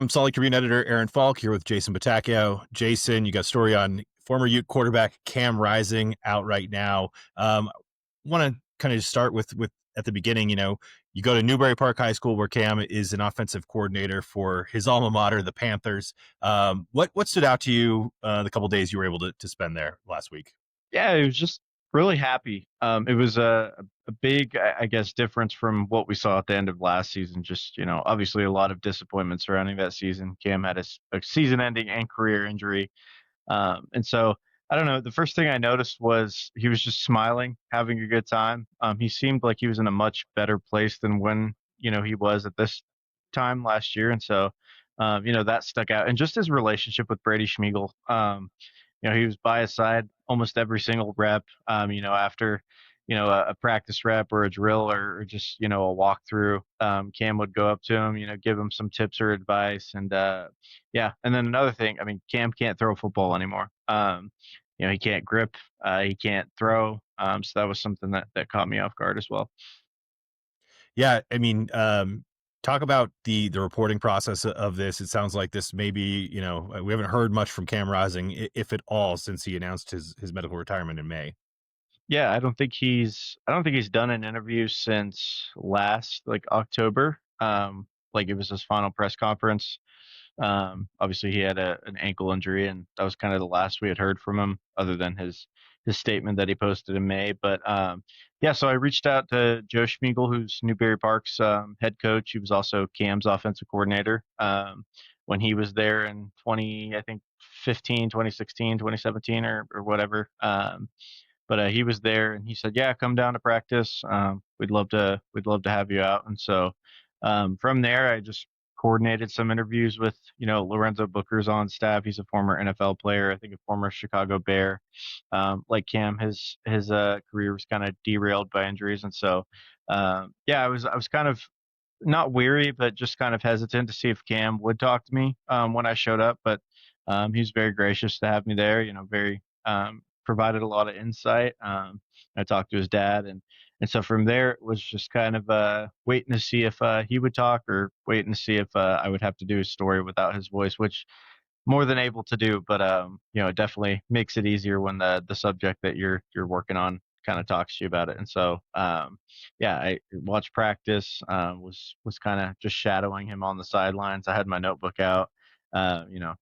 I'm Salt Lake Tribune editor Aaron Falk here with Jason Batacchio. Jason, you got a story on former Ute quarterback Cam Rising out right now. Want to kind of just start with at the beginning. You go to Newbury Park High School where Cam is an offensive coordinator for his alma mater, the Panthers. What stood out to you the couple days you were able to spend there last week? Yeah, it was just really happy. It was a big, I guess, difference from what we saw at the end of last season. Just, obviously a lot of disappointment surrounding that season. Cam had a season-ending and career injury. And so I don't know. The first thing I noticed was he was just smiling, having a good time. He seemed like he was in a much better place than when, he was at this time last year. And so, that stuck out. And just his relationship with Brady Smigiel, he was by his side almost every single rep. After, a practice rep or a drill or just, a walkthrough, Cam would go up to him, give him some tips or advice. And, yeah. And then another thing, I mean, Cam can't throw a football anymore. He can't grip, he can't throw. So that was something that caught me off guard as well. Yeah, I mean, talk about the reporting process of this. It sounds like this maybe we haven't heard much from Cam Rising, if at all, since he announced his medical retirement in May. Yeah, I don't think he's done an interview since last like October. Like it was his final press conference. Obviously, he had an ankle injury, and that was kind of the last we had heard from him, other than his statement that he posted in May. But yeah, so I reached out to Joe Schmiegel, who's Newberry Park's head coach. He was also Cam's offensive coordinator when he was there in 20, I think 15, 2016, 2017, or whatever. But he was there, and he said, "Yeah, come down to practice. We'd love to have you out." And so from there, I just coordinated some interviews with Lorenzo Booker's on staff. He's a former NFL player, I think a former Chicago Bear. Like Cam, his career was kind of derailed by injuries, and so yeah, I was kind of not weary, but just kind of hesitant to see if Cam would talk to me when I showed up. But he was very gracious to have me there. Very provided a lot of insight. I talked to his dad, and so from there it was just kind of waiting to see if he would talk, or waiting to see if I would have to do his story without his voice, which more than able to do. But it definitely makes it easier when the subject that you're working on kind of talks to you about it. And so yeah, I watched practice, was kind of just shadowing him on the sidelines. I had my notebook out,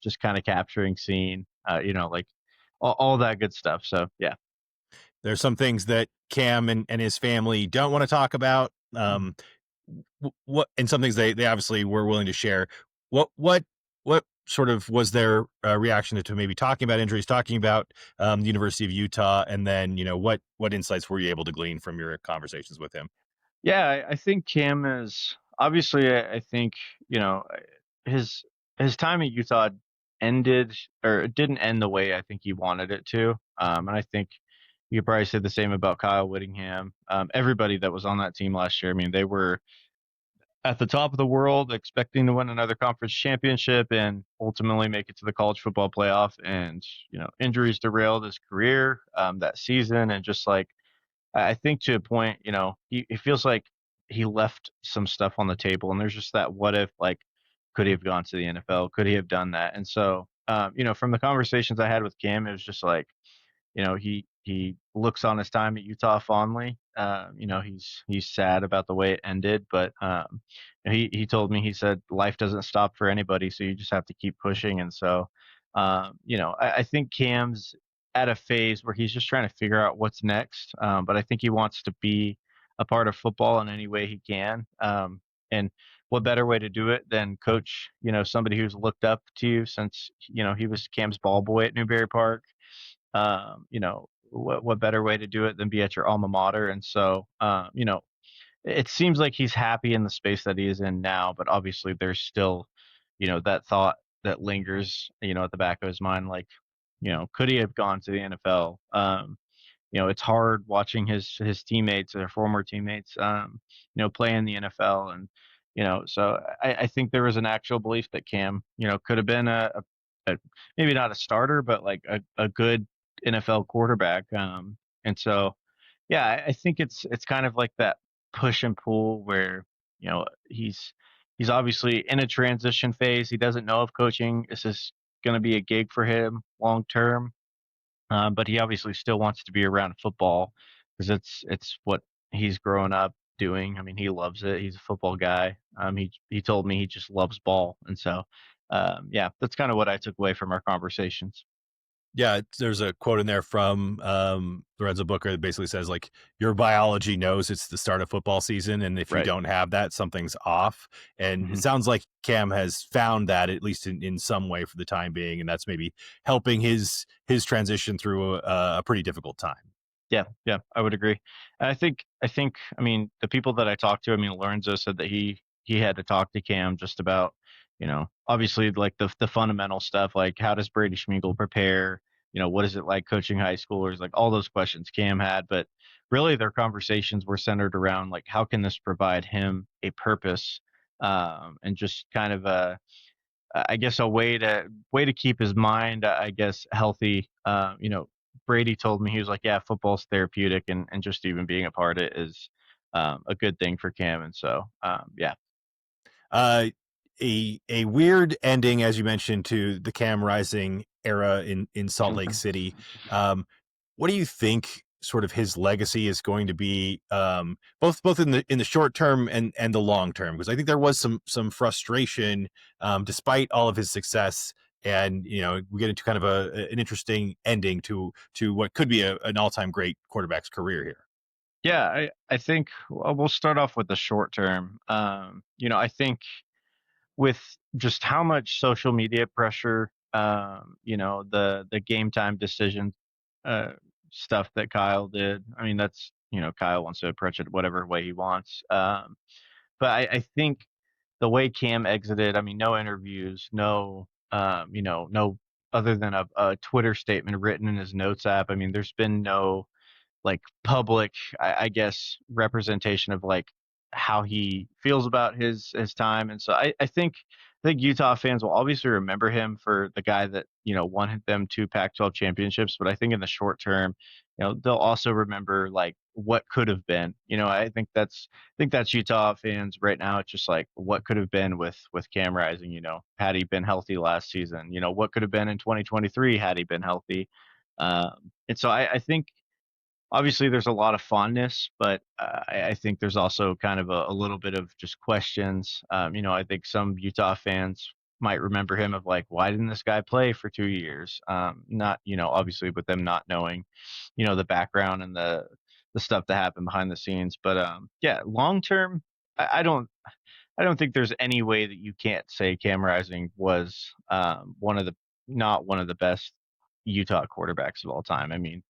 just kind of capturing scene, like all that good stuff. So yeah. There's some things that Cam and his family don't want to talk about. What and some things they obviously were willing to share. What sort of was their reaction to maybe talking about injuries, talking about the University of Utah, and then what insights were you able to glean from your conversations with him? Yeah, I think Cam is obviously. I think you know his his time at Utah ended, or it didn't end the way I think he wanted it to. And I think you could probably say the same about Kyle Whittingham. Everybody that was on that team last year. I mean, they were at the top of the world, expecting to win another conference championship and ultimately make it to the college football playoff. And injuries derailed his career that season, and just like I think to a point, he feels like he left some stuff on the table, and there's just that what if, like, could he have gone to the NFL? Could he have done that? And so, from the conversations I had with Cam, it was just like, he looks on his time at Utah fondly. He's sad about the way it ended, but he told me, he said life doesn't stop for anybody, so you just have to keep pushing. And so, I think Cam's at a phase where he's just trying to figure out what's next. But I think he wants to be a part of football in any way he can. And what better way to do it than coach, somebody who's looked up to you since, he was Cam's ball boy at Newberry Park. What better way to do it than be at your alma mater? And so, it seems like he's happy in the space that he is in now, but obviously there's still, that thought that lingers, at the back of his mind, like, could he have gone to the NFL? It's hard watching his teammates, or former teammates, play in the NFL. And so I think there was an actual belief that Cam, could have been a maybe not a starter, but like a good NFL quarterback. And so, yeah, I think it's kind of like that push and pull where he's he's obviously in a transition phase. He doesn't know if coaching is this going to be a gig for him long term. But he obviously still wants to be around football because it's what he's grown up doing. I mean, he loves it. He's a football guy. He told me he just loves ball, and so yeah, that's kind of what I took away from our conversations. Yeah, there's a quote in there from Lorenzo Booker that basically says like your biology knows it's the start of football season, and if you Right. don't have that, something's off. And it Hmm. sounds like Cam has found that at least in some way for the time being, and that's maybe helping his transition through a pretty difficult time. Yeah, yeah, I would agree. And I mean, the people that I talked to, I mean, Lorenzo said that he had to talk to Cam just about, obviously like the fundamental stuff, like how does Brady Smigiel prepare? What is it like coaching high schoolers? Like all those questions Cam had, but really their conversations were centered around like how can this provide him a purpose, and just kind of I guess a way to keep his mind, I guess, healthy. Brady told me he was like, "Yeah, football's therapeutic, and just even being a part of it is a good thing for Cam." And so, yeah, Uh, a weird ending, as you mentioned, to the Cam Rising era in Salt Lake City. Um, what do you think sort of his legacy is going to be, both in the short term and the long term? Because I think there was some frustration, despite all of his success. And we get into kind of an interesting ending to what could be an all time great quarterback's career here. yeah. I think we'll start off with the short term. I think with just how much social media pressure, the game time decision uh, stuff that Kyle did. I mean, that's Kyle wants to approach it whatever way he wants. But I think the way Cam exited, I mean, no interviews, no other than a Twitter statement written in his notes app. I mean, there's been no like public, I guess, representation of like how he feels about his time. And so I think Utah fans will obviously remember him for the guy that won them two Pac-12 championships. But I think in the short term, they'll also remember like what could have been. I think that's Utah fans right now. It's just like what could have been with Cam Rising. Had he been healthy last season. What could have been in 2023 had he been healthy. And so I think obviously there's a lot of fondness, but I think there's also kind of a little bit of just questions. I think some Utah fans might remember him of like, why didn't this guy play for 2 years? Not, obviously with them not knowing, the background and the stuff that happened behind the scenes. But yeah, long term, I don't think there's any way that you can't say Cam Rising was one of the not one of the best Utah quarterbacks of all time. I mean,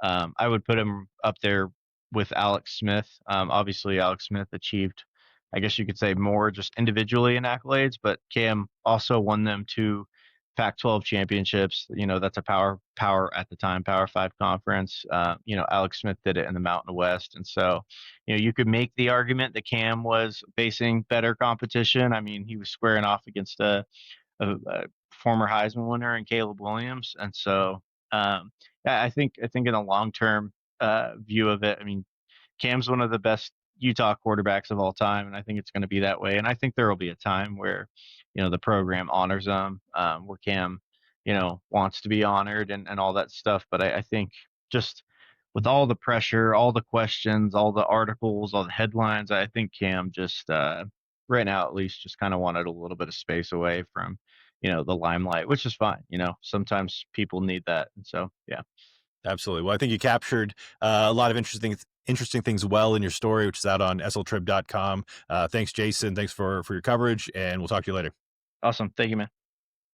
I would put him up there with Alex Smith. Obviously, Alex Smith achieved, I guess you could say, more just individually in accolades, but Cam also won them two Pac-12 championships. That's a power at the time, Power Five conference. Alex Smith did it in the Mountain West, and so you could make the argument that Cam was facing better competition. I mean, he was squaring off against a former Heisman winner and Caleb Williams, and so yeah, I think in a long term view of it, I mean, Cam's one of the best Utah quarterbacks of all time, and I think it's going to be that way. And I think there will be a time where the program honors him, where Cam wants to be honored and all that stuff. But I think just with all the pressure, all the questions, all the articles, all the headlines, I think Cam just right now at least just kind of wanted a little bit of space away from the limelight, which is fine. Sometimes people need that, and so yeah. Absolutely. Well, I think you captured a lot of interesting things well in your story, which is out on sltrib.com. Thanks, Jason. Thanks for your coverage, and we'll talk to you later. Awesome. Thank you, man.